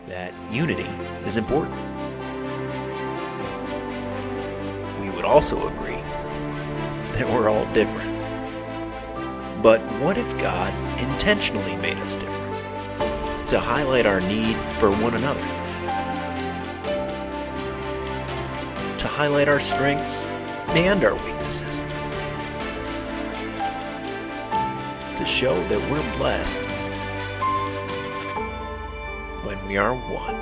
that unity is important. We would also agree that we're all different. But what if God intentionally made us different to highlight our need for one another? To highlight our strengths and our weaknesses? To show that we're blessed when we are one.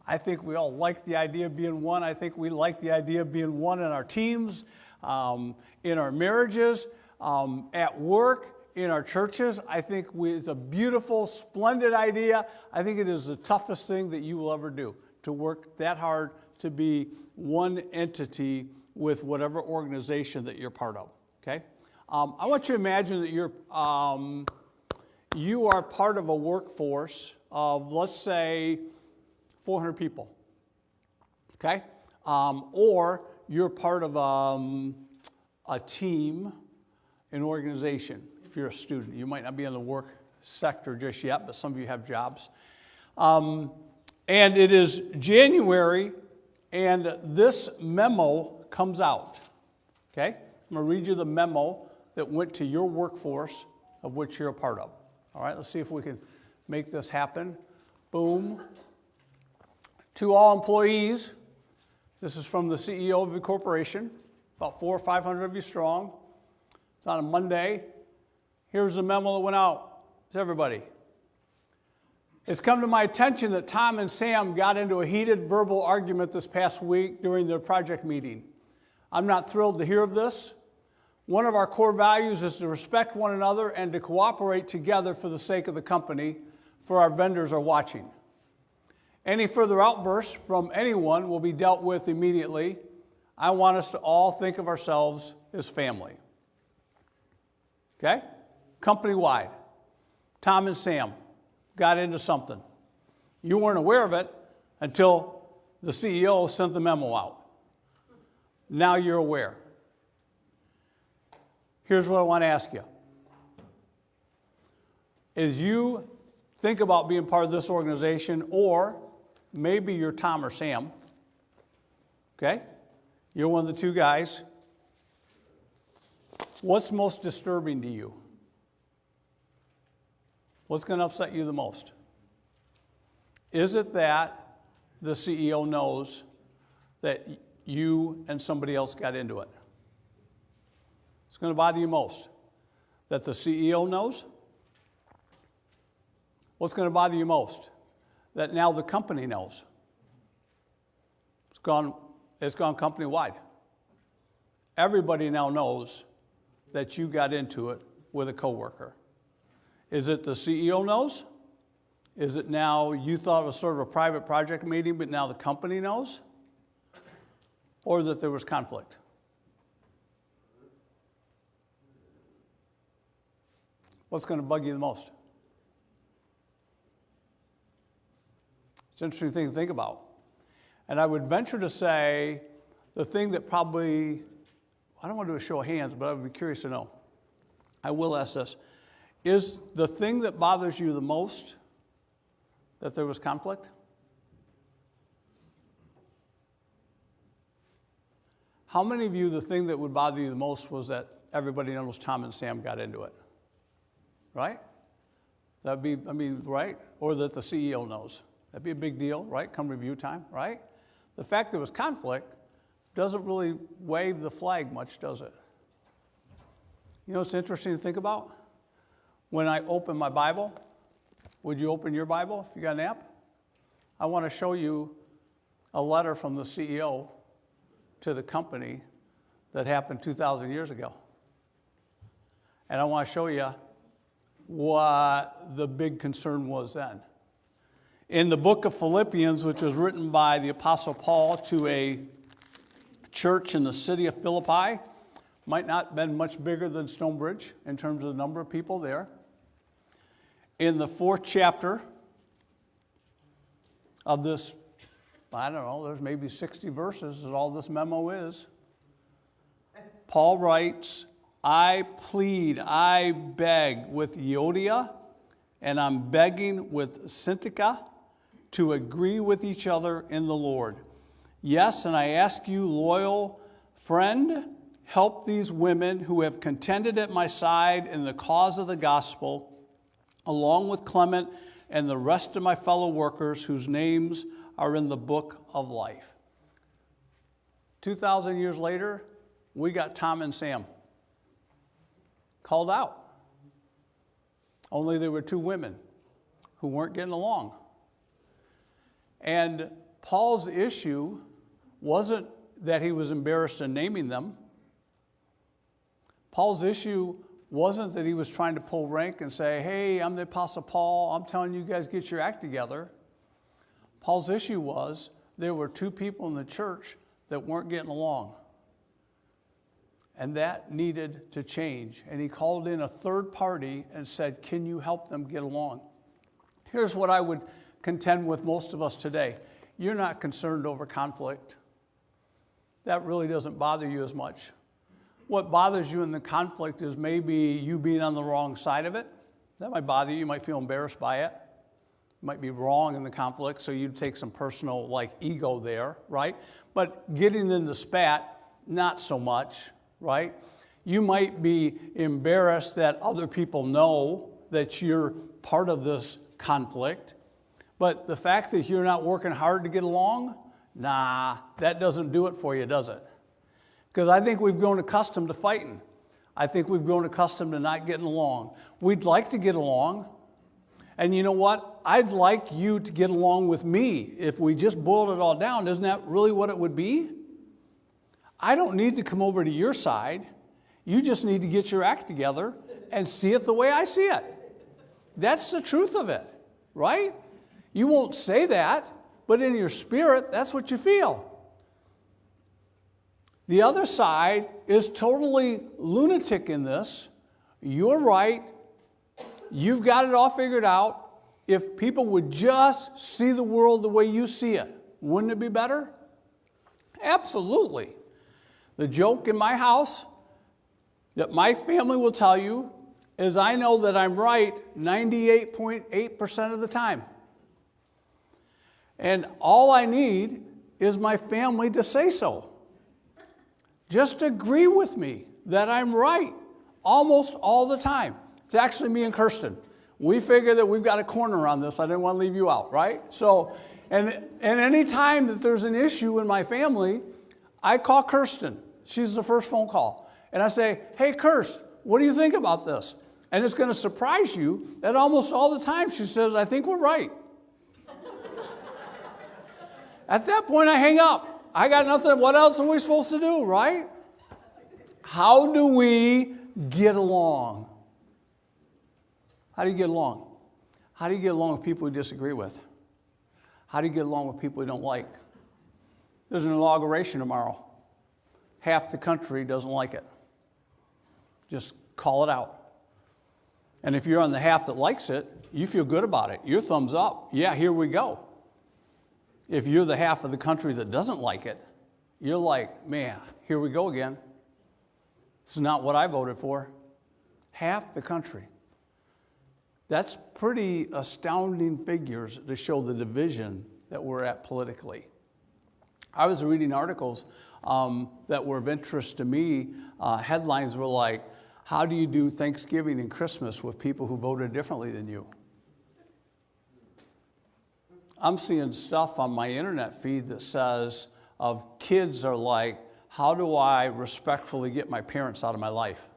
I think we all like the idea of being one. I think we like the idea of being one in our teams, in our marriages, at work, in our churches. I think it's a beautiful, splendid idea. I think it is the toughest thing that you will ever do, to work that hard to be one entity with whatever organization that you're part of, okay? I want you to imagine that you are part of a workforce of, let's say, 400 people, okay? Or you're part of a team, an organization. If you're a student, you might not be in the work sector just yet, but some of you have jobs. And it is January, and this memo comes out, okay? I'm going to read you the memo that went to your workforce of which you're a part of. All right, let's see if we can make this happen. Boom. To all employees, this is from the CEO of the corporation, about 400 or 500 of you strong. It's on a Monday. Here's the memo that went out to everybody. It's come to my attention that Tom and Sam got into a heated verbal argument this past week during their project meeting. I'm not thrilled to hear of this. One of our core values is to respect one another and to cooperate together for the sake of the company, for our vendors are watching. Any further outbursts from anyone will be dealt with immediately. I want us to all think of ourselves as family. Okay? Company-wide. Tom and Sam got into something. You weren't aware of it until the CEO sent the memo out. Now you're aware. Here's what I want to ask you. As you think about being part of this organization, or maybe you're Tom or Sam, okay? You're one of the two guys. What's most disturbing to you? What's going to upset you the most? Is it that the CEO knows that you and somebody else got into it? It's going to bother you most. That the CEO knows? What's going to bother you most? That now the company knows. It's gone company-wide. Everybody now knows that you got into it with a coworker. Is it the CEO knows? Is it now you thought it was sort of a private project meeting, but now the company knows? Or that there was conflict? What's going to bug you the most? It's an interesting thing to think about. And I would venture to say the thing that probably, I don't want to do a show of hands, but I would be curious to know. I will ask this. Is the thing that bothers you the most that there was conflict? How many of you, the thing that would bother you the most was that everybody knows Tom and Sam got into it? Right? That'd be, right? Or that the CEO knows. That'd be a big deal, right? Come review time, right? The fact there was conflict doesn't really wave the flag much, does it? You know what's interesting to think about? When I open my Bible, would you open your Bible if you got an app? I want to show you a letter from the CEO to the company that happened 2,000 years ago. And I want to show you what the big concern was then. In the book of Philippians, which was written by the Apostle Paul to a church in the city of Philippi, might not have been much bigger than Stonebridge in terms of the number of people there. In the 4th chapter, of this, I don't know, there's maybe 60 verses is all this memo is. Paul writes, I plead, I beg with Euodia, and I'm begging with Syntyche to agree with each other in the Lord. Yes, and I ask you, loyal friend, help these women who have contended at my side in the cause of the gospel, along with Clement and the rest of my fellow workers whose names are in the book of life. 2,000 years later, we got Tom and Sam called out. Only there were two women who weren't getting along. And Paul's issue wasn't that he was embarrassed in naming them. Paul's issue wasn't that he was trying to pull rank and say, hey, I'm the Apostle Paul, I'm telling you guys get your act together. Paul's issue was there were two people in the church that weren't getting along. And that needed to change. And he called in a third party and said, can you help them get along? Here's what I would contend with most of us today. You're not concerned over conflict. That really doesn't bother you as much. What bothers you in the conflict is maybe you being on the wrong side of it. That might bother you. You might feel embarrassed by it. You might be wrong in the conflict, so you'd take some personal ego there, right? But getting in the spat, not so much, right? You might be embarrassed that other people know that you're part of this conflict. But the fact that you're not working hard to get along, nah, that doesn't do it for you, does it? Because I think we've grown accustomed to fighting. I think we've grown accustomed to not getting along. We'd like to get along. And you know what? I'd like you to get along with me. If we just boiled it all down, isn't that really what it would be? I don't need to come over to your side. You just need to get your act together and see it the way I see it. That's the truth of it, right? You won't say that, but in your spirit, that's what you feel. The other side is totally lunatic in this. You're right. You've got it all figured out. If people would just see the world the way you see it, wouldn't it be better? Absolutely. The joke in my house that my family will tell you is I know that I'm right 98.8% of the time. And all I need is my family to say so. Just agree with me that I'm right almost all the time. It's actually me and Kirsten. We figure that we've got a corner on this. I didn't want to leave you out, right? So, and any time that there's an issue in my family, I call Kirsten. She's the first phone call. And I say, hey, Kirst, what do you think about this? And it's going to surprise you that almost all the time she says, I think we're right. At that point, I hang up. I got nothing. What else are we supposed to do, right? How do we get along? How do you get along? How do you get along with people you disagree with? How do you get along with people you don't like? There's an inauguration tomorrow. Half the country doesn't like it. Just call it out. And if you're on the half that likes it, you feel good about it. Your thumbs up. Yeah, here we go. If you're the half of the country that doesn't like it, you're like, man, here we go again. This is not what I voted for. Half the country. That's pretty astounding figures to show the division that we're at politically. I was reading articles that were of interest to me. Headlines were like, how do you do Thanksgiving and Christmas with people who voted differently than you? I'm seeing stuff on my internet feed that says of kids are like, how do I respectfully get my parents out of my life?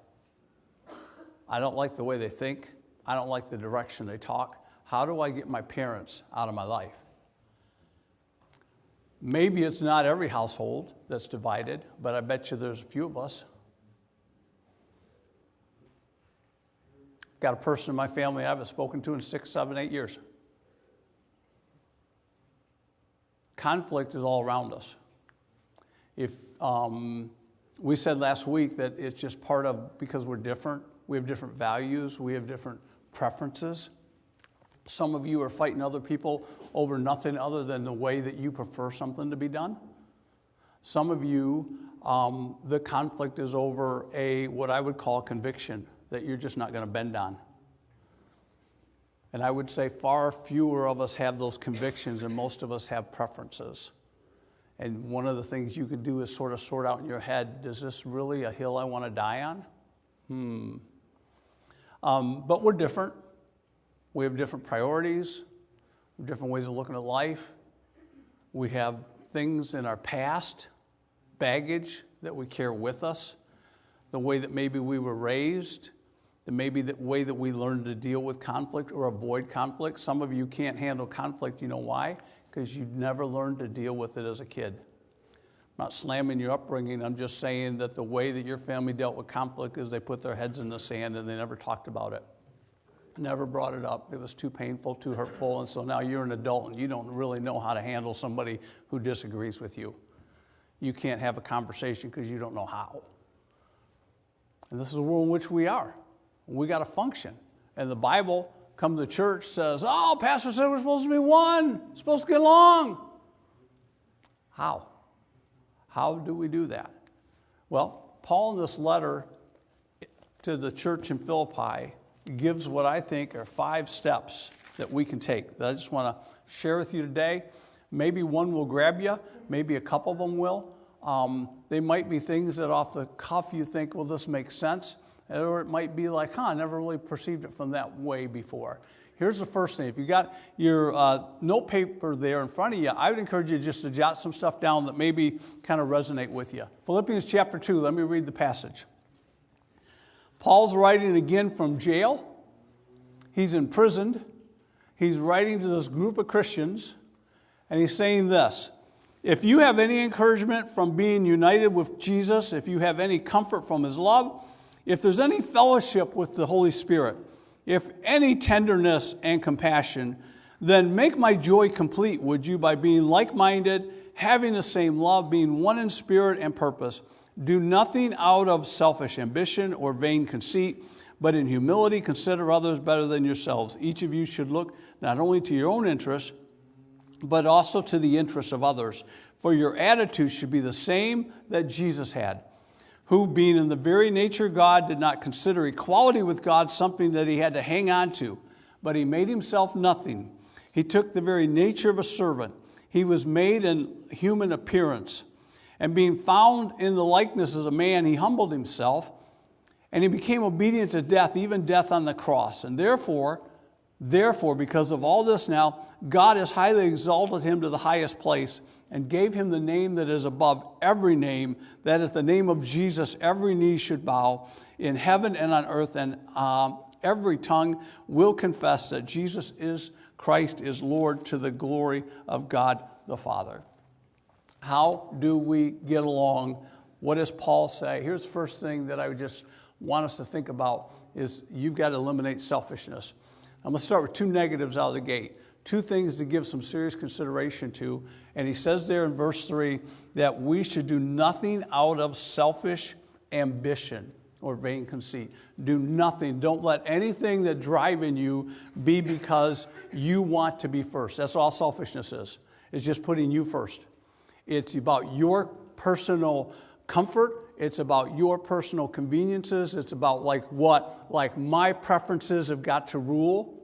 I don't like the way they think. I don't like the direction they talk. How do I get my parents out of my life? Maybe it's not every household that's divided, but I bet you there's a few of us. Got a person in my family I haven't spoken to in 6, 7, 8 years. Conflict is all around us. If we said last week that it's just part of, because we're different, we have different values, we have different preferences. Some of you are fighting other people over nothing other than the way that you prefer something to be done. Some of you, the conflict is over what I would call a conviction that you're just not going to bend on. And I would say far fewer of us have those convictions, and most of us have preferences. And one of the things you could do is sort of sort out in your head, is this really a hill I want to die on? But we're different. We have different priorities, different ways of looking at life. We have things in our past, baggage that we carry with us, the way that maybe we were raised, maybe the way that we learned to deal with conflict or avoid conflict. Some of you can't handle conflict. You know why? Because you never learned to deal with it as a kid. I'm not slamming your upbringing. I'm just saying that the way that your family dealt with conflict is they put their heads in the sand and they never talked about it. Never brought it up. It was too painful, too hurtful, and so now you're an adult and you don't really know how to handle somebody who disagrees with you. You can't have a conversation because you don't know how. And this is the world in which we are. We got to function. And the Bible, come to church, says, oh, pastor said we're supposed to be one, supposed to get along. How? How do we do that? Well, Paul in this letter to the church in Philippi gives what I think are 5 steps that we can take that I just want to share with you today. Maybe one will grab you. Maybe a couple of them will. They might be things that off the cuff you think, well, this makes sense. Or it might be like, I never really perceived it from that way before. Here's the first thing. If you got your note paper there in front of you, I would encourage you just to jot some stuff down that maybe kind of resonate with you. Philippians chapter 2, let me read the passage. Paul's writing again from jail. He's imprisoned. He's writing to this group of Christians, and he's saying this: if you have any encouragement from being united with Jesus, if you have any comfort from his love, if there's any fellowship with the Holy Spirit, if any tenderness and compassion, then make my joy complete, would you, by being like-minded, having the same love, being one in spirit and purpose. Do nothing out of selfish ambition or vain conceit, but in humility consider others better than yourselves. Each of you should look not only to your own interests, but also to the interests of others. For your attitude should be the same that Jesus had, who, being in the very nature God, did not consider equality with God something that he had to hang on to, but he made himself nothing. He took the very nature of a servant. He was made in human appearance. And being found in the likeness of a man, he humbled himself, and he became obedient to death, even death on the cross. And therefore, because of all this now, God has highly exalted him to the highest place and gave him the name that is above every name, that at the name of Jesus every knee should bow in heaven and on earth, and every tongue will confess that Jesus is Christ is Lord, to the glory of God the Father. How do we get along? What does Paul say? Here's the first thing that I would just want us to think about is you've got to eliminate selfishness. I'm going to start with 2 negatives out of the gate. 2 things to give some serious consideration to. And he says there in verse 3 that we should do nothing out of selfish ambition or vain conceit. Do nothing. Don't let anything that drive in you be because you want to be first. That's all selfishness is. It's just putting you first. It's about your personal comfort. It's about your personal conveniences. It's about like my preferences have got to rule.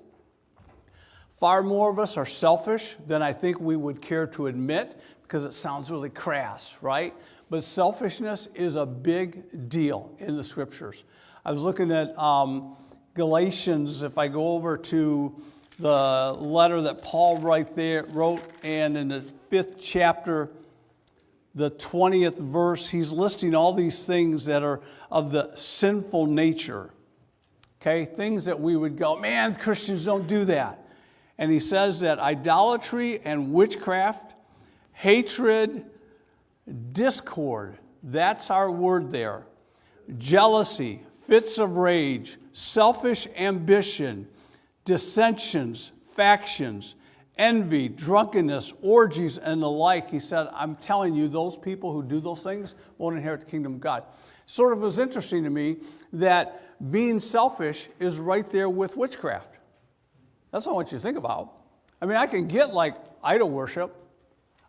Far more of us are selfish than I think we would care to admit because it sounds really crass, right? But selfishness is a big deal in the scriptures. I was looking at Galatians, if I go over to the letter that Paul wrote, and in the 5th chapter, the 20th verse, he's listing all these things that are of the sinful nature. Okay, things that we would go, man, Christians don't do that. And he says that idolatry and witchcraft, hatred, discord, that's our word there. Jealousy, fits of rage, selfish ambition, dissensions, factions, envy, drunkenness, orgies, and the like. He said, I'm telling you, those people who do those things won't inherit the kingdom of God. Sort of was interesting to me that being selfish is right there with witchcraft. That's what I want you to think about. I mean, I can get like idol worship.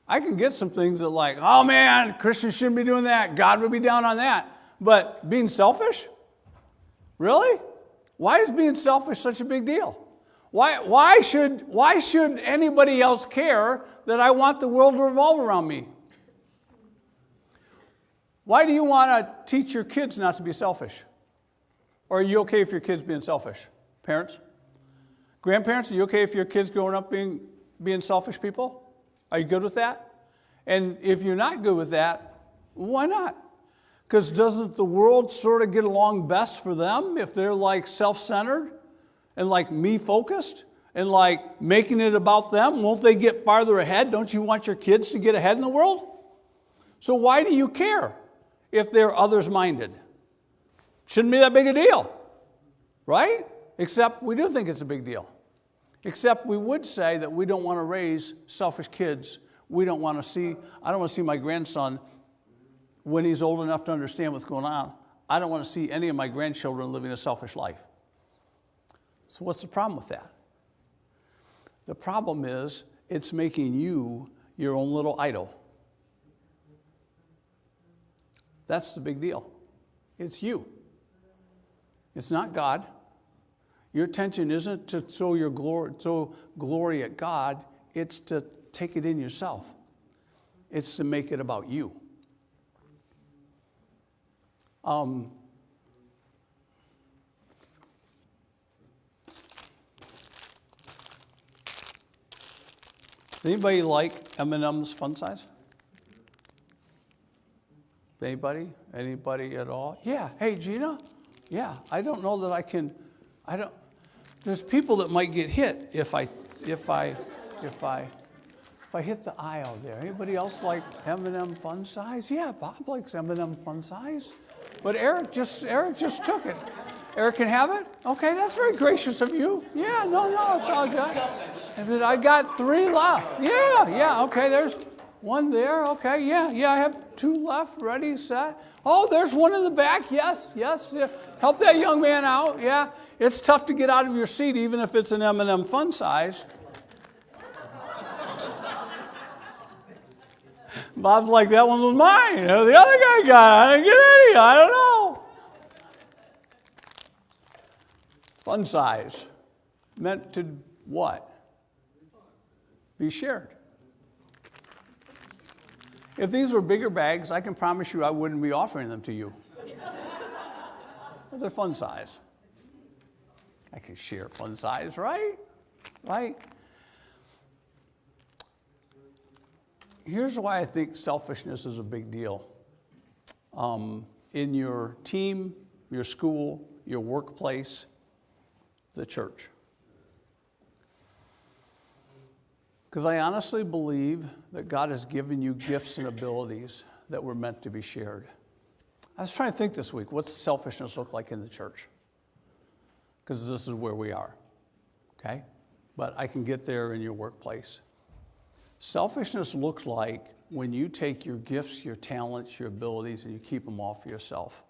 I can get some things that like, oh man, Christians shouldn't be doing that. God would be down on that. But being selfish? Really? Why is being selfish such a big deal? Why should anybody else care that I want the world to revolve around me? Why do you want to teach your kids not to be selfish? Or are you okay if your kids being selfish? Parents? Grandparents, are you okay if your kids growing up being selfish people? Are you good with that? And if you're not good with that, why not? Because doesn't the world sort of get along best for them if they're like self-centered and like me-focused and like making it about them? Won't they get farther ahead? Don't you want your kids to get ahead in the world? So why do you care if they're others-minded? Shouldn't be that big a deal, right? Except we do think it's a big deal. Except we would say that we don't want to raise selfish kids. I don't want to see my grandson, when he's old enough to understand what's going on, I don't want to see any of my grandchildren living a selfish life. So what's the problem with that? The problem is it's making you your own little idol. That's the big deal. It's you. It's not God. Your attention isn't to throw glory at God. It's to take it in yourself. It's to make it about you. Does anybody like M&M's Fun Size? Anybody? Anybody at all? Yeah. Hey, Gina? Yeah. I don't know that I can. There's people that might get hit if I hit the aisle there. Anybody else like M&M Fun Size? Yeah, Bob likes M&M Fun Size. But Eric just took it. Eric can have it? Okay, that's very gracious of you. Yeah, no, it's all good. And then I got 3 left. Yeah, okay, there's one there. Okay, yeah, I have 2 left, ready, set. Oh, there's one in the back. Yes. Yeah. Help that young man out. Yeah, it's tough to get out of your seat even if it's an M&M Fun Size. Bob's like, that one was mine. The other guy got it. I didn't get any. I don't know. Fun size. Meant to what? Be shared. If these were bigger bags, I can promise you I wouldn't be offering them to you. They're fun size. I can share fun size, right? Right? Here's why I think selfishness is a big deal. In your team, your school, your workplace, the church. Because I honestly believe that God has given you gifts and abilities that were meant to be shared. I was trying to think this week, what's selfishness look like in the church? Because this is where we are, okay? But I can get there in your workplace. Selfishness looks like when you take your gifts, your talents, your abilities, and you keep them all for yourself.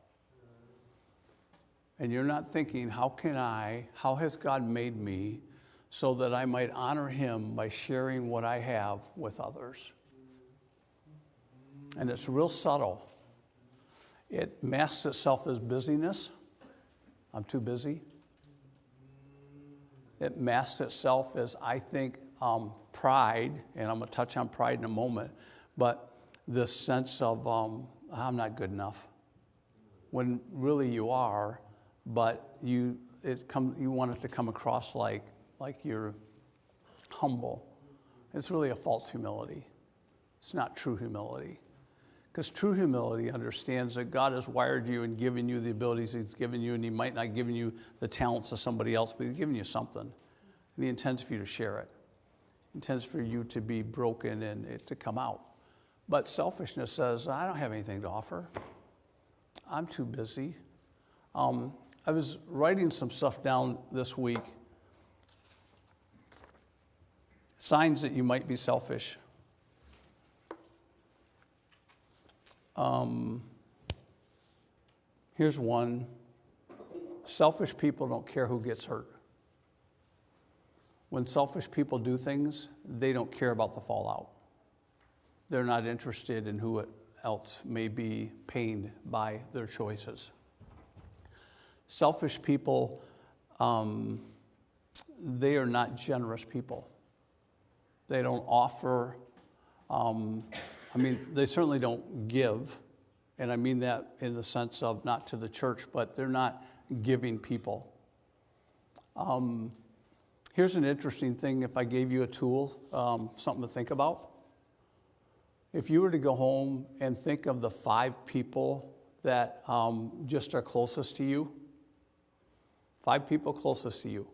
And you're not thinking, how has God made me so that I might honor him by sharing what I have with others? And it's real subtle. It masks itself as busyness. I'm too busy. It masks itself as, I think, pride, and I'm going to touch on pride in a moment, but this sense of I'm not good enough, when really you are, but you want it to come across like you're humble. It's really a false humility. It's not true humility, because true humility understands that God has wired you and given you the abilities he's given you, and he might not give you the talents of somebody else, but he's given you something, and he intends for you to share it. Intends for you to be broken and it to come out. But selfishness says, I don't have anything to offer. I'm too busy. I was writing some stuff down this week. Signs that you might be selfish. Here's one. Selfish people don't care who gets hurt. When selfish people do things, they don't care about the fallout. They're not interested in who else may be pained by their choices. Selfish people, they are not generous people. They don't offer, they certainly don't give. And I mean that in the sense of not to the church, but they're not giving people. Here's an interesting thing if I gave you a tool, something to think about. If you were to go home and think of the 5 people that just are closest to you, 5 people closest to you,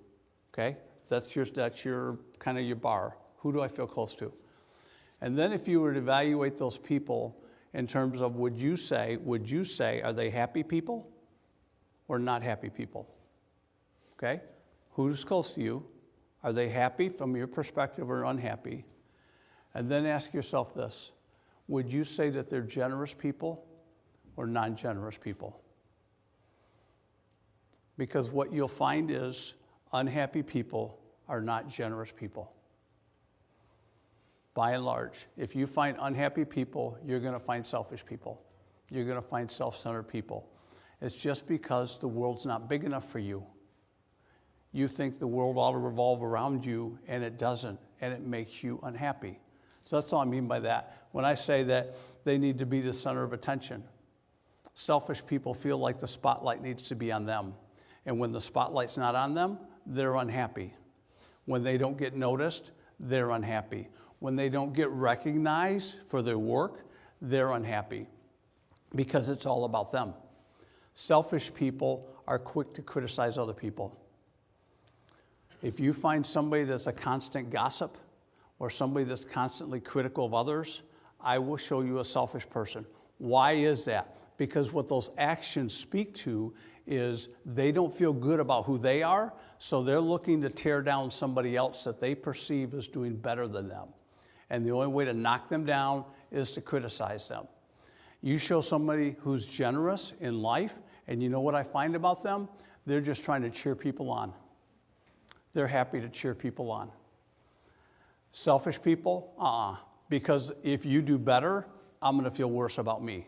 okay? That's your kind of your bar. Who do I feel close to? And then if you were to evaluate those people in terms of would you say, are they happy people or not happy people? Okay? Who's close to you? Are they happy from your perspective or unhappy? And then ask yourself this. Would you say that they're generous people or non-generous people? Because what you'll find is unhappy people are not generous people. By and large, if you find unhappy people, you're going to find selfish people. You're going to find self-centered people. It's just because the world's not big enough for you. You think the world ought to revolve around you, and it doesn't, and it makes you unhappy. So that's all I mean by that. When I say that they need to be the center of attention, selfish people feel like the spotlight needs to be on them. And when the spotlight's not on them, they're unhappy. When they don't get noticed, they're unhappy. When they don't get recognized for their work, they're unhappy because it's all about them. Selfish people are quick to criticize other people. If you find somebody that's a constant gossip or somebody that's constantly critical of others, I will show you a selfish person. Why is that? Because what those actions speak to is they don't feel good about who they are, so they're looking to tear down somebody else that they perceive as doing better than them. And the only way to knock them down is to criticize them. You show somebody who's generous in life, and you know what I find about them? They're just trying to cheer people on. They're happy to cheer people on. Selfish people, because if you do better, I'm going to feel worse about me.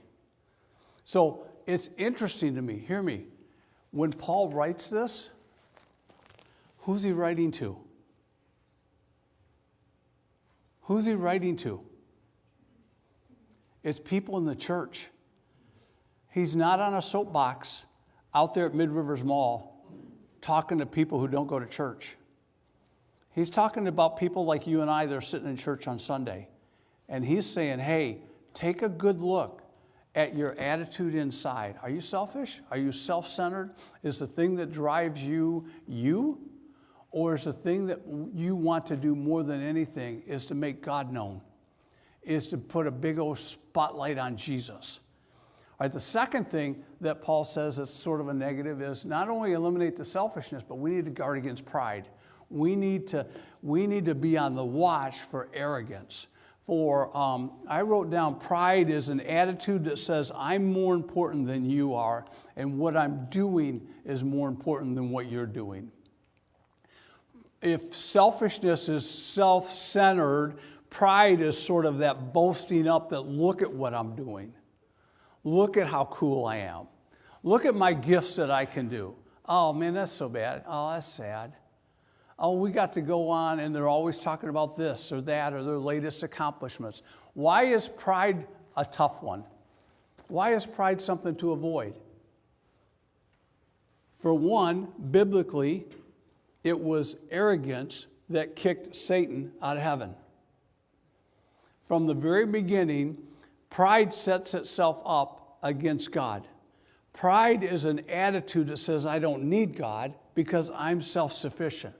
So it's interesting to me, hear me, when Paul writes this, who's he writing to? Who's he writing to? It's people in the church. He's not on a soapbox out there at Mid-Rivers Mall talking to people who don't go to church. He's talking about people like you and I that are sitting in church on Sunday. And he's saying, hey, take a good look at your attitude inside. Are you selfish? Are you self-centered? Is the thing that drives you? Or is the thing that you want to do more than anything is to make God known? Is to put a big old spotlight on Jesus? All right, the second thing that Paul says is sort of a negative is not only eliminate the selfishness, but we need to guard against pride. We need to be on the watch for arrogance. I wrote down pride is an attitude that says I'm more important than you are, and what I'm doing is more important than what you're doing. If selfishness is self-centered, pride is sort of that boasting up that look at what I'm doing. Look at how cool I am. Look at my gifts that I can do. Oh man, that's so bad. Oh, that's sad. Oh, we got to go on and they're always talking about this or that or their latest accomplishments. Why is pride a tough one? Why is pride something to avoid? For one, biblically, it was arrogance that kicked Satan out of heaven. From the very beginning, pride sets itself up against God. Pride is an attitude that says, I don't need God because I'm self-sufficient.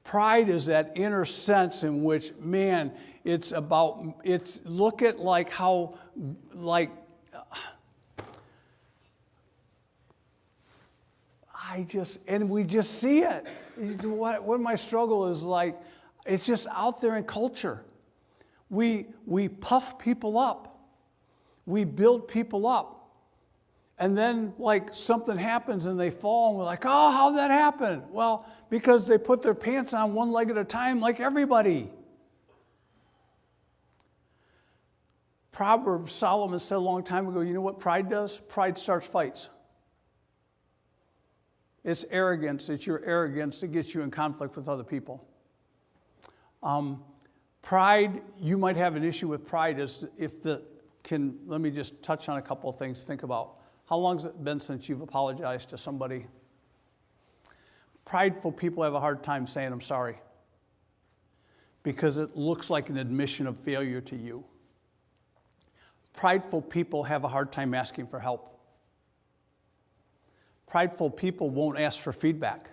Pride is that inner sense in which, man, look at like how, like, and we just see it. What my struggle is like, it's just out there in culture. We puff people up. We build people up. And then like something happens and they fall and we're like, oh, how'd that happen? Well, because they put their pants on one leg at a time like everybody. Proverbs, Solomon said a long time ago, you know what pride does? Pride starts fights. It's arrogance. It's your arrogance that gets you in conflict with other people. Pride, you might have an issue with pride let me just touch on a couple of things to think about. How long has it been since you've apologized to somebody? Prideful people have a hard time saying, I'm sorry, because it looks like an admission of failure to you. Prideful people have a hard time asking for help. Prideful people won't ask for feedback.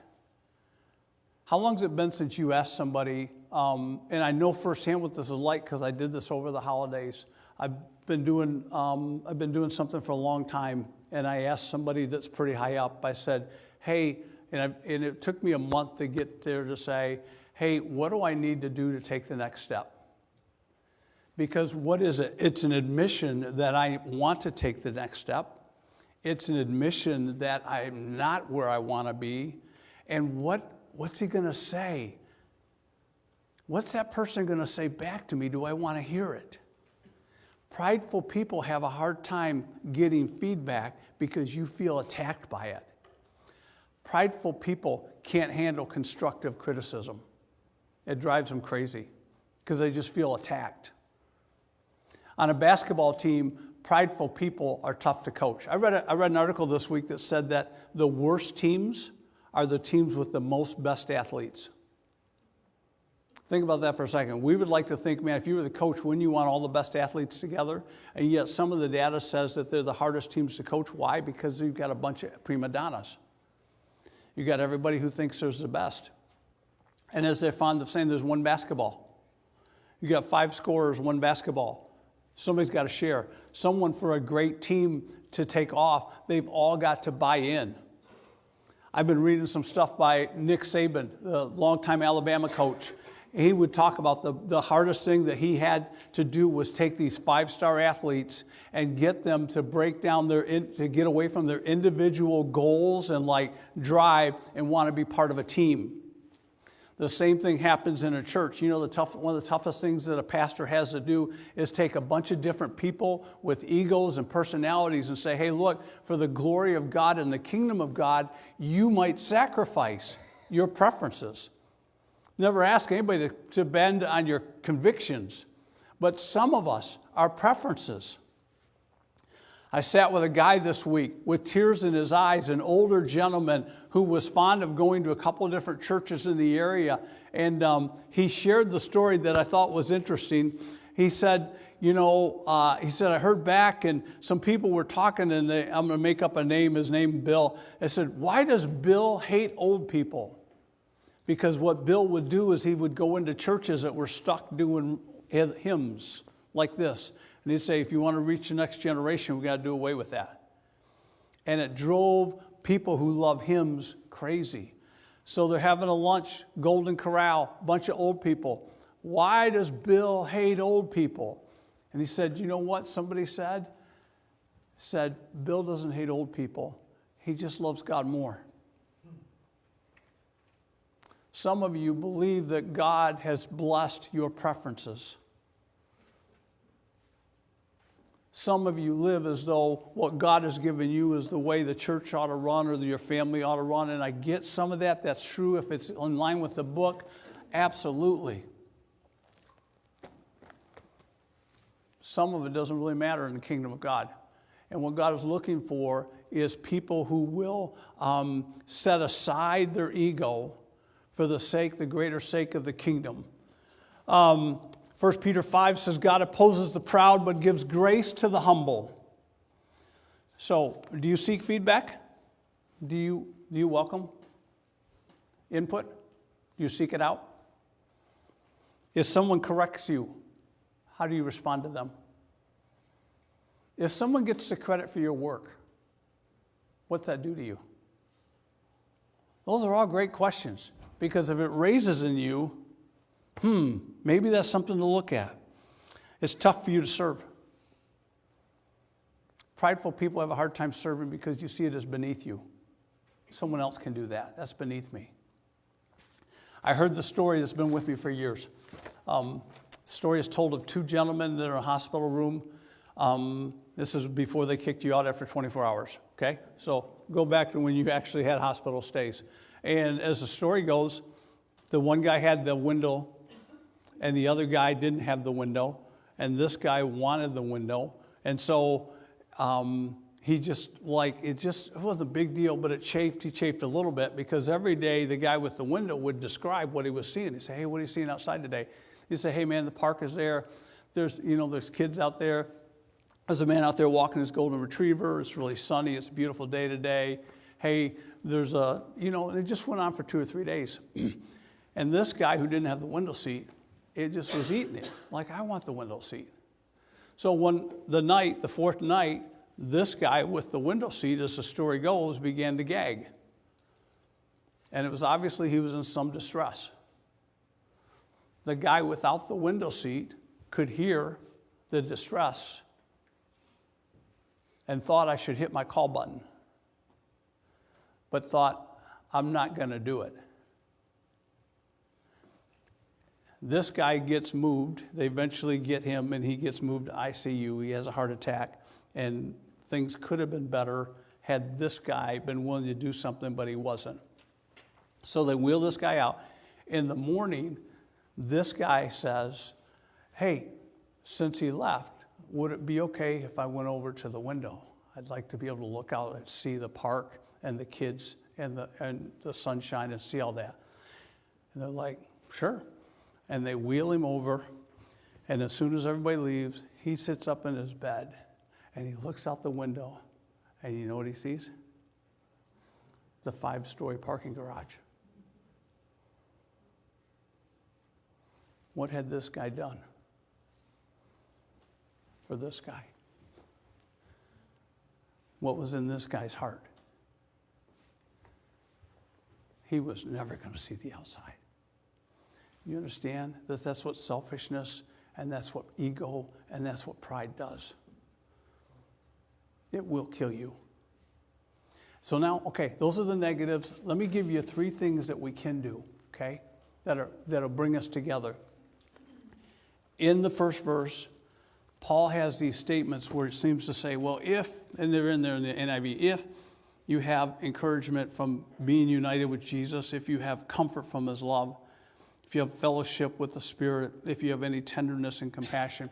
How long has it been since you asked somebody, and I know firsthand what this is like because I did this over the holidays. I've been doing something for a long time, and I asked somebody that's pretty high up. I said, hey, and it took me a month to get there to say, hey, what do I need to do to take the next step? Because what is it? It's an admission that I want to take the next step. It's an admission that I'm not where I want to be. And what's he going to say? What's that person going to say back to me? Do I want to hear it? Prideful people have a hard time getting feedback because you feel attacked by it. Prideful people can't handle constructive criticism. It drives them crazy because they just feel attacked. On a basketball team, prideful people are tough to coach. I read an article this week that said that the worst teams are the teams with the most best athletes. Think about that for a second. We would like to think, man, if you were the coach, wouldn't you want all the best athletes together? And yet some of the data says that they're the hardest teams to coach. Why? Because you've got a bunch of prima donnas. You've got everybody who thinks they're the best. And as they're fond of saying, there's one basketball. You got 5 scorers, one basketball. Somebody's got to share. Someone for a great team to take off, they've all got to buy in. I've been reading some stuff by Nick Saban, the longtime Alabama coach. He would talk about the hardest thing that he had to do was take these 5-star athletes and get them to break down to get away from their individual goals and like drive and want to be part of a team. The same thing happens in a church. You know, one of the toughest things that a pastor has to do is take a bunch of different people with egos and personalities and say, hey, look, for the glory of God and the kingdom of God, you might sacrifice your preferences. Never ask anybody to bend on your convictions, but some of us, our preferences. I sat with a guy this week with tears in his eyes, an older gentleman who was fond of going to a couple of different churches in the area, and he shared the story that I thought was interesting. He said, I heard back and some people were talking, and I'm going to make up a name, his name Bill. I said, why does Bill hate old people? Because what Bill would do is he would go into churches that were stuck doing hymns like this. And he'd say, if you want to reach the next generation, we've got to do away with that. And it drove people who love hymns crazy. So they're having a lunch, Golden Corral, bunch of old people. Why does Bill hate old people? And he said, you know what somebody said? Said, Bill doesn't hate old people. He just loves God more. Some of you believe that God has blessed your preferences. Some of you live as though what God has given you is the way the church ought to run or your family ought to run. And I get some of that. That's true. If it's in line with the book, absolutely. Some of it doesn't really matter in the kingdom of God. And what God is looking for is people who will set aside their ego for the greater sake of the kingdom. 1 Peter 5 says, God opposes the proud but gives grace to the humble. So, do you seek feedback? Do you welcome input? Do you seek it out? If someone corrects you, how do you respond to them? If someone gets the credit for your work, what's that do to you? Those are all great questions. Because if it raises in you, maybe that's something to look at. It's tough for you to serve. Prideful people have a hard time serving because you see it as beneath you. Someone else can do that. That's beneath me. I heard the story that's been with me for years. The story is told of two gentlemen that are in a hospital room. This is before they kicked you out after 24 hours, okay? So go back to when you actually had hospital stays. And as the story goes, the one guy had the window and the other guy didn't have the window. And this guy wanted the window. And so it wasn't a big deal, but he chafed a little bit because every day the guy with the window would describe what he was seeing. He'd say, hey, what are you seeing outside today? He'd say, hey, man, the park is there. There's kids out there. There's a man out there walking his golden retriever. It's really sunny. It's a beautiful day today. Hey, and it just went on for 2 or 3 days. And this guy who didn't have the window seat, it just was eating him. Like, I want the window seat. So when the fourth night, this guy with the window seat, as the story goes, began to gag. And it was obviously he was in some distress. The guy without the window seat could hear the distress and thought I should hit my call button, but thought, I'm not going to do it. This guy gets moved. They eventually get him, and he gets moved to ICU. He has a heart attack, and things could have been better had this guy been willing to do something, but he wasn't. So they wheel this guy out. In the morning, this guy says, hey, since he left, would it be okay if I went over to the window? I'd like to be able to look out and see the park and the kids and the sunshine and see all that. And they're like, sure. And they wheel him over, and as soon as everybody leaves, he sits up in his bed, and he looks out the window, and you know what he sees? The 5-story parking garage. What had this guy done for this guy? What was in this guy's heart? He was never going to see the outside. You understand that that's what selfishness and that's what ego and that's what pride does. It will kill you. So now, okay, those are the negatives. Let me give you 3 things that we can do, okay, that'll bring us together. In the first verse, Paul has these statements where it seems to say, well, if, and they're in there in the NIV, if you have encouragement from being united with Jesus, if you have comfort from his love, if you have fellowship with the Spirit, if you have any tenderness and compassion.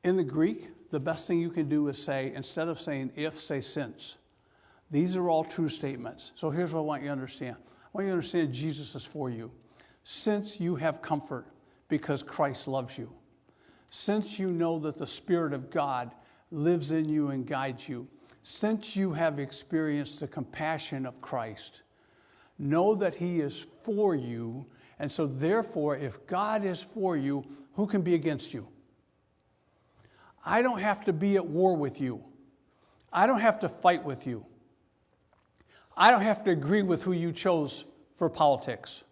In the Greek, the best thing you can do is say, instead of saying if, say since. These are all true statements. So here's what I want you to understand. I want you to understand Jesus is for you. Since you have comfort because Christ loves you. Since you know that the Spirit of God lives in you and guides you. Since you have experienced the compassion of Christ. Know that he is for you. And so therefore, if God is for you, who can be against you? I don't have to be at war with you. I don't have to fight with you. I don't have to agree with who you chose for politics.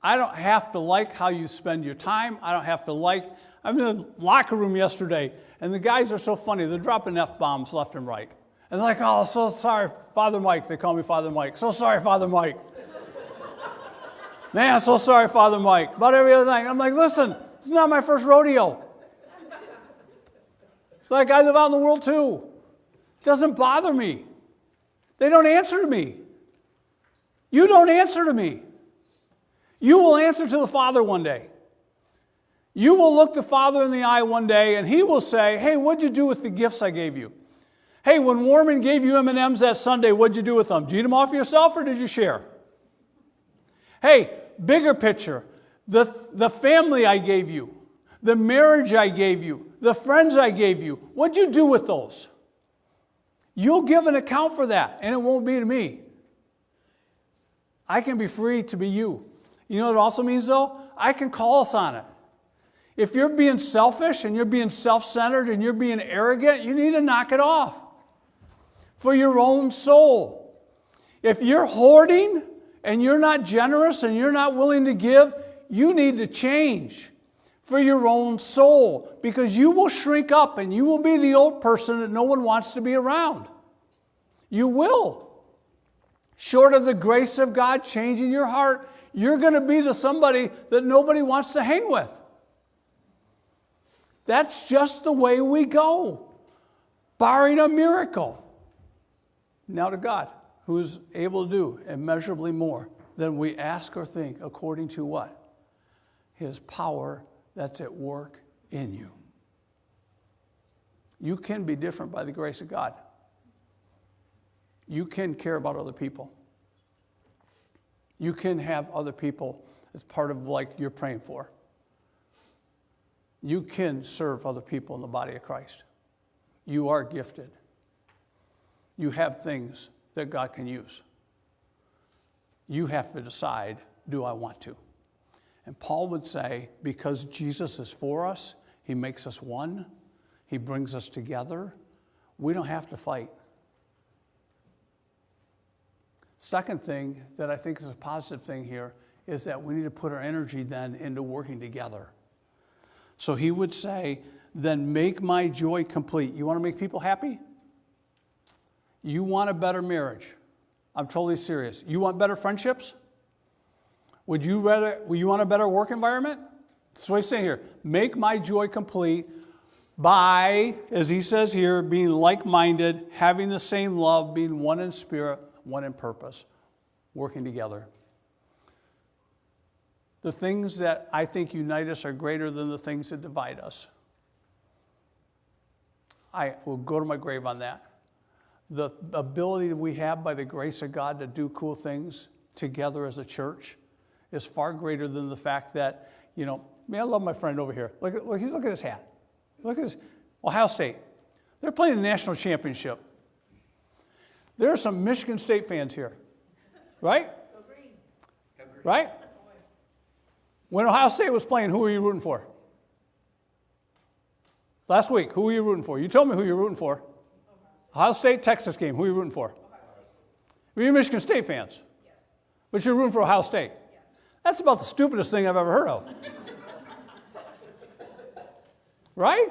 I don't have to like how you spend your time. I don't have to like... I'm in the locker room yesterday, and the guys are so funny. They're dropping F-bombs left and right. And they're like, oh, so sorry, Father Mike. They call me Father Mike. So sorry, Father Mike. Man, so sorry, Father Mike. About every other thing. I'm like, listen, it's not my first rodeo. It's like I live out in the world too. It doesn't bother me. They don't answer to me. You don't answer to me. You will answer to the Father one day. You will look the Father in the eye one day and he will say, hey, what'd you do with the gifts I gave you? Hey, when Warman gave you M&Ms that Sunday, what'd you do with them? Did you eat them off yourself or did you share? Hey, bigger picture, the family I gave you, the marriage I gave you, the friends I gave you, what'd you do with those? You'll give an account for that, and it won't be to me. I can be free to be you. You know what it also means, though? I can call us on it. If you're being selfish and you're being self-centered and you're being arrogant, you need to knock it off for your own soul. If you're hoarding and you're not generous and you're not willing to give, you need to change for your own soul, because you will shrink up and you will be the old person that no one wants to be around. You will. Short of the grace of God changing your heart, you're going to be the somebody that nobody wants to hang with. That's just the way we go, barring a miracle. Now to God, who is able to do immeasurably more than we ask or think, according to what? His power that's at work in you. You can be different by the grace of God. You can care about other people. You can have other people as part of like you're praying for. You can serve other people in the body of Christ. You are gifted. You have things that God can use. You have to decide, do I want to? And Paul would say, because Jesus is for us, he makes us one, he brings us together, we don't have to fight. Second thing that I think is a positive thing here is that we need to put our energy then into working together. So he would say, then make my joy complete. You want to make people happy? You want a better marriage. I'm totally serious. You want better friendships? Would you want a better work environment? That's what he's saying here. Make my joy complete by, as he says here, being like-minded, having the same love, being one in spirit, one in purpose, working together. The things that I think unite us are greater than the things that divide us. I will go to my grave on that. The ability that we have by the grace of God to do cool things together as a church is far greater than the fact that, I love my friend over here. Look, he's looking at his hat. Look at his, Ohio State. They're playing the national championship. There are some Michigan State fans here, right? Right? When Ohio State was playing, who were you rooting for? Last week, who were you rooting for? You told me who you were rooting for. Ohio State, Texas game, who are you rooting for? You're Michigan State fans. Yes. But you're rooting for Ohio State. Yes. That's about the stupidest thing I've ever heard of. Right?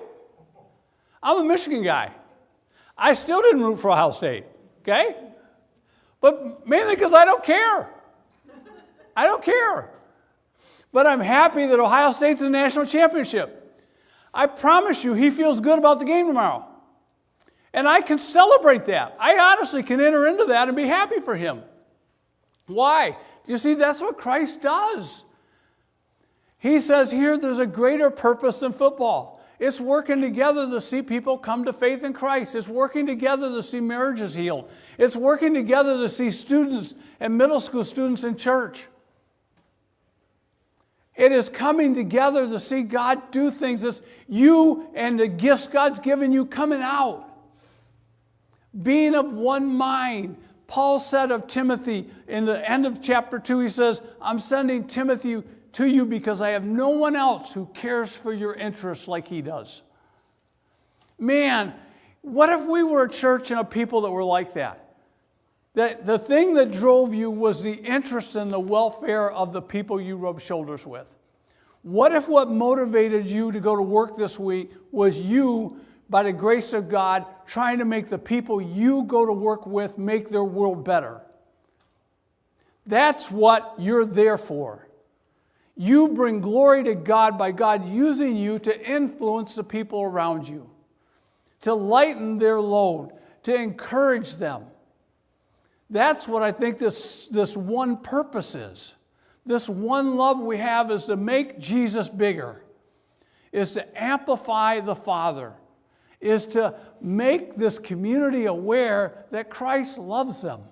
I'm a Michigan guy. I still didn't root for Ohio State, okay? But mainly because I don't care. I don't care. But I'm happy that Ohio State's in the national championship. I promise you, he feels good about the game tomorrow. And I can celebrate that. I honestly can enter into that and be happy for him. Why? You see, that's what Christ does. He says here there's a greater purpose than football. It's working together to see people come to faith in Christ. It's working together to see marriages healed. It's working together to see students and middle school students in church. It is coming together to see God do things. It's you and the gifts God's given you coming out. Being of one mind. Paul said of Timothy in the end of chapter 2, he says, I'm sending Timothy to you because I have no one else who cares for your interests like he does. Man, what if we were a church and a people that were like that? That the thing that drove you was the interest in the welfare of the people you rub shoulders with. What if what motivated you to go to work this week was you, by the grace of God, trying to make the people you go to work with make their world better? That's what you're there for. You bring glory to God by God using you to influence the people around you, to lighten their load, to encourage them. That's what I think this one purpose is. This one love we have is to make Jesus bigger, is to amplify the Father, is to make this community aware that Christ loves them.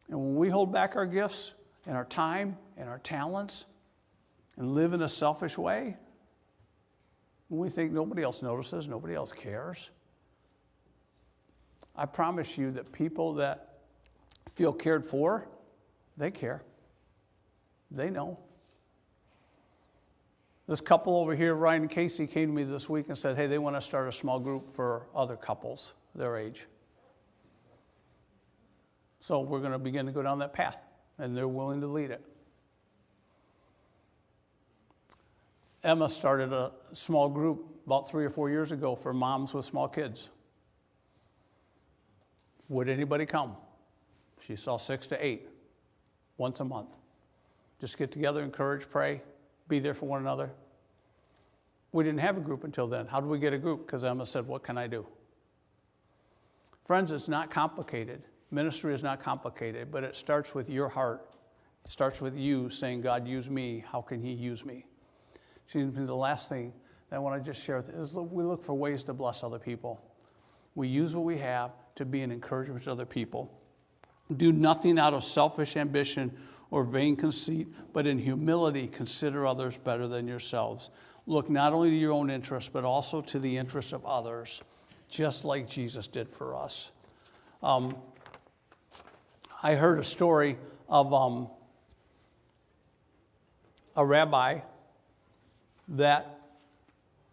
And when we hold back our gifts and our time and our talents and live in a selfish way, when we think nobody else notices, nobody else cares, I promise you that people that feel cared for, they care. They know. This couple over here, Ryan and Casey, came to me this week and said, hey, they want to start a small group for other couples their age. So we're going to begin to go down that path, and they're willing to lead it. Emma started a small group about 3 or 4 years ago for moms with small kids. Would anybody come? She saw 6 to 8 once a month. Just get together, encourage, pray, be there for one another. We didn't have a group until then. How did we get a group? Because Emma said, what can I do? Friends, it's not complicated. Ministry is not complicated, but it starts with your heart. It starts with you saying, God, use me. How can he use me? See, the last thing that I want to just share with you is we look for ways to bless other people. We use what we have to be an encouragement to other people. Do nothing out of selfish ambition or vain conceit, but in humility consider others better than yourselves. Look not only to your own interests, but also to the interests of others, just like Jesus did for us. I heard a story of a rabbi that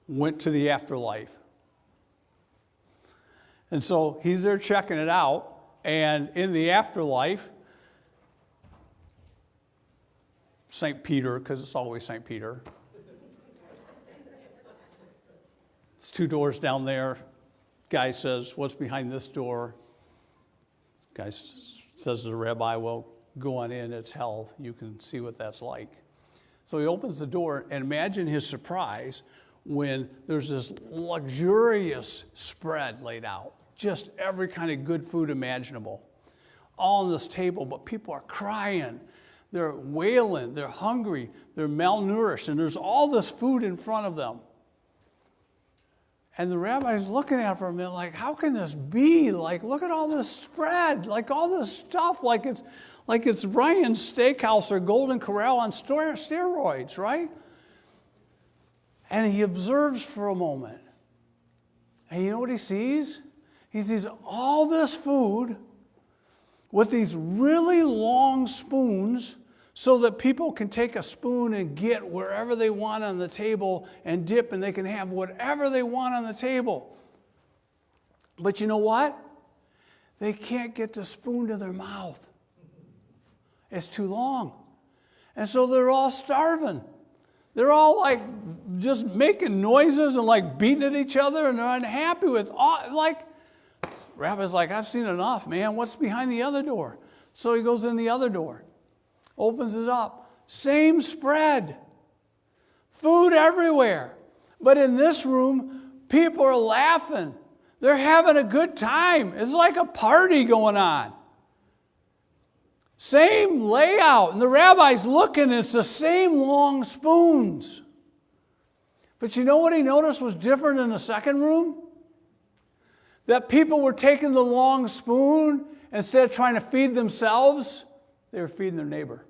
went to the afterlife. And so he's there checking it out, and in the afterlife, St. Peter, because it's always St. Peter. It's 2 doors down there. Guy says, what's behind this door? Guy says to the rabbi, well, go on in, it's hell. You can see what that's like. So he opens the door, and imagine his surprise when there's this luxurious spread laid out. Just every kind of good food imaginable. All on this table, but people are crying. They're wailing, they're hungry, they're malnourished, and there's all this food in front of them. And the rabbi's looking at it for a minute like, how can this be? Like, look at all this spread, like all this stuff, like it's Ryan's Steakhouse or Golden Corral on steroids, right? And he observes for a moment. And you know what he sees? He sees all this food with these really long spoons so that people can take a spoon and get wherever they want on the table and dip, and they can have whatever they want on the table. But you know what? They can't get the spoon to their mouth. It's too long. And so they're all starving. They're all like just making noises and like beating at each other, and they're unhappy with all, like, Rabbi's like, I've seen enough, man. What's behind the other door? So he goes in the other door, opens it up. Same spread. Food everywhere. But in this room, people are laughing. They're having a good time. It's like a party going on. Same layout. And the rabbi's looking, and it's the same long spoons. But you know what he noticed was different in the second room? That people were taking the long spoon, instead of trying to feed themselves, they were feeding their neighbor.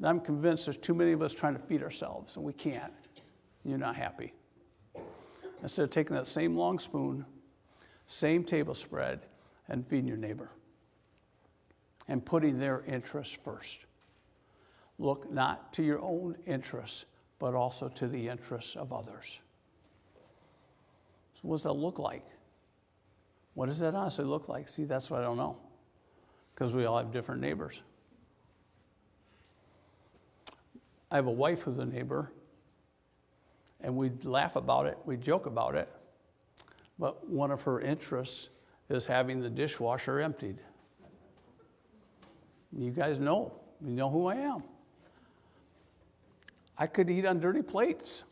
I'm convinced there's too many of us trying to feed ourselves, and we can't. You're not happy. Instead of taking that same long spoon, same table spread, and feeding your neighbor. And putting their interests first. Look not to your own interests, but also to the interests of others. So what does that look like? What does that honestly look like? See, that's what I don't know. Because we all have different neighbors. I have a wife who's a neighbor, and we laugh about it, we joke about it, but one of her interests is having the dishwasher emptied. You guys know, you know who I am. I could eat on dirty plates.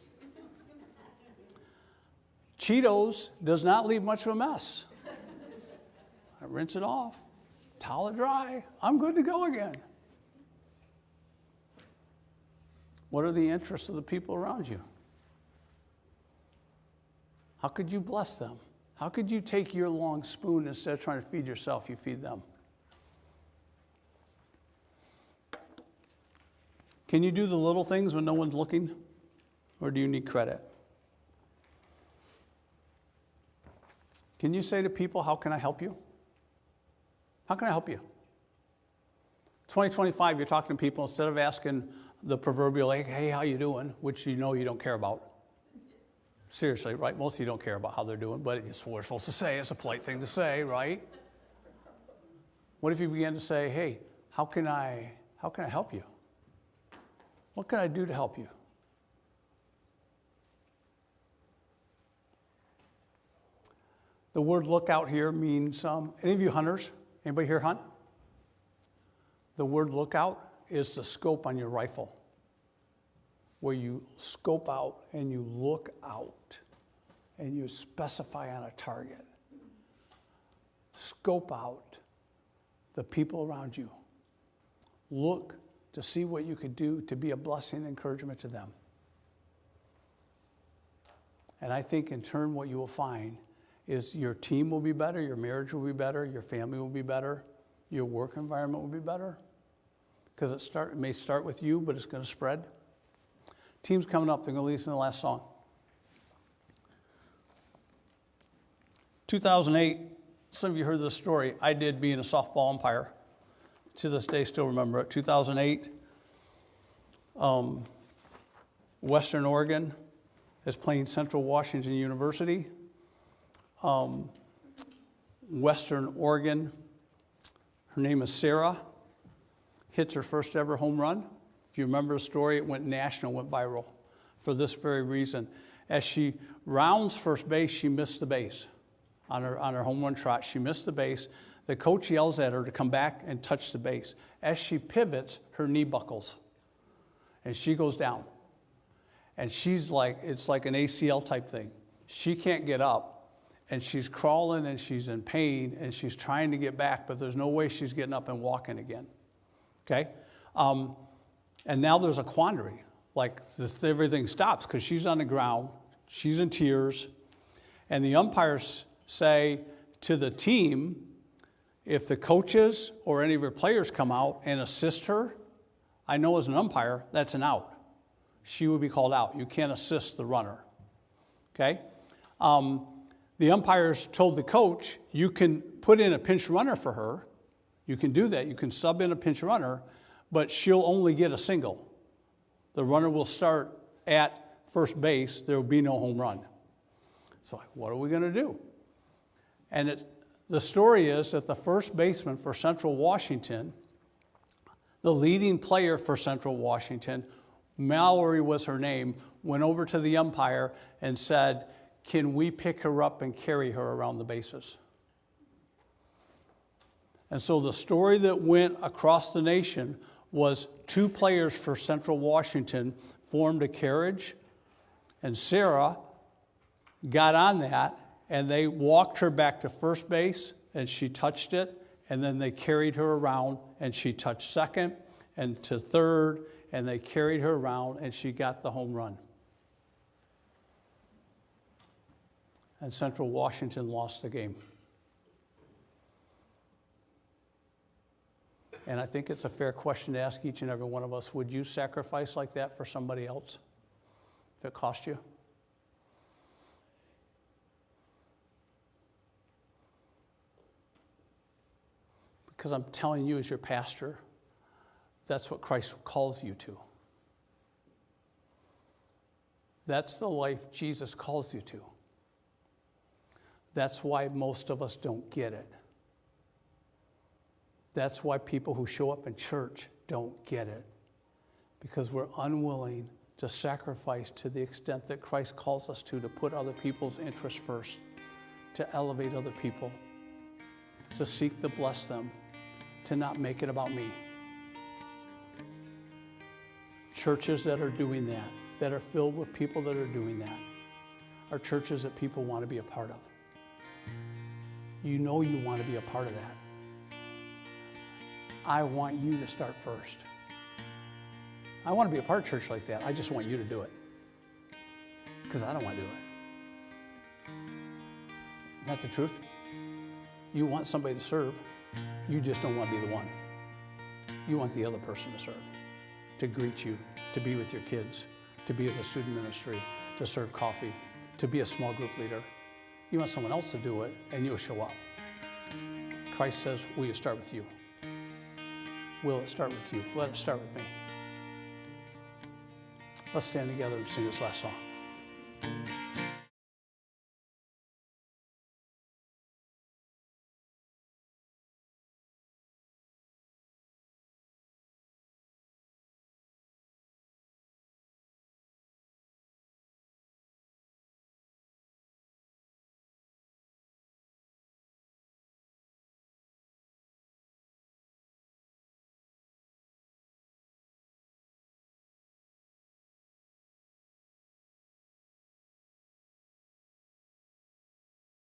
Cheetos does not leave much of a mess. I rinse it off, towel it dry, I'm good to go again. What are the interests of the people around you? How could you bless them? How could you take your long spoon, instead of trying to feed yourself, you feed them? Can you do the little things when no one's looking? Or do you need credit? Can you say to people, how can I help you? How can I help you? 2025, you're talking to people, instead of asking the proverbial, like, hey, how you doing? Which you know you don't care about. Seriously, right? Most of you don't care about how they're doing, but it's what we're supposed to say. It's a polite thing to say, right? What if you began to say, hey, how can I help you? What can I do to help you? The word lookout here means, any of you hunters? Anybody here hunt? The word lookout is the scope on your rifle, where you scope out and you look out and you specify on a target. Scope out the people around you. Look to see what you could do to be a blessing and encouragement to them. And I think in turn what you will find is your team will be better, your marriage will be better, your family will be better, your work environment will be better. Because it may start with you, but it's going to spread. Team's coming up. They're going to lead us in the last song. 2008, some of you heard this story. I did, being a softball umpire. To this day, still remember it. 2008, Western Oregon is playing Central Washington University. Western Oregon, her name is Sarah, hits her first ever home run. If you remember the story, it went national, went viral for this very reason. As she rounds first base, she missed the base. On her home run trot, she missed the base. The coach yells at her to come back and touch the base. As she pivots, her knee buckles, and she goes down. And she's like, it's like an ACL type thing. She can't get up. And she's crawling and she's in pain and she's trying to get back, but there's no way she's getting up and walking again. Okay? And now there's a quandary. Like everything stops because she's on the ground, she's in tears, and the umpires say to the team, if the coaches or any of your players come out and assist her, I know as an umpire, that's an out. She would be called out. You can't assist the runner. Okay? The umpires told the coach, you can put in a pinch runner for her. You can do that. You can sub in a pinch runner, but she'll only get a single. The runner will start at first base. There will be no home run. So what are we going to do? And the story is that the first baseman for Central Washington, the leading player for Central Washington, Mallory was her name, went over to the umpire and said, can we pick her up and carry her around the bases? And so the story that went across the nation was 2 players for Central Washington formed a carriage, and Sarah got on that, and they walked her back to first base, and she touched it, and then they carried her around, and she touched second and to third, and they carried her around, and she got the home run. And Central Washington lost the game. And I think it's a fair question to ask each and every one of us, would you sacrifice like that for somebody else if it cost you? Because I'm telling you as your pastor, that's what Christ calls you to. That's the life Jesus calls you to. That's why most of us don't get it. That's why people who show up in church don't get it. Because we're unwilling to sacrifice to the extent that Christ calls us to put other people's interests first, to elevate other people, to seek to bless them, to not make it about me. Churches that are doing that are filled with people that are doing that, are churches that people want to be a part of. You know you want to be a part of that. I want you to start first. I want to be a part of a church like that. I just want you to do it. Because I don't want to do it. Is that the truth? You want somebody to serve. You just don't want to be the one. You want the other person to serve, to greet you, to be with your kids, to be at the student ministry, to serve coffee, to be a small group leader. You want someone else to do it, and you'll show up. Christ says, will you start with you? Will it start with you? Let it start with me. Let's stand together and sing this last song.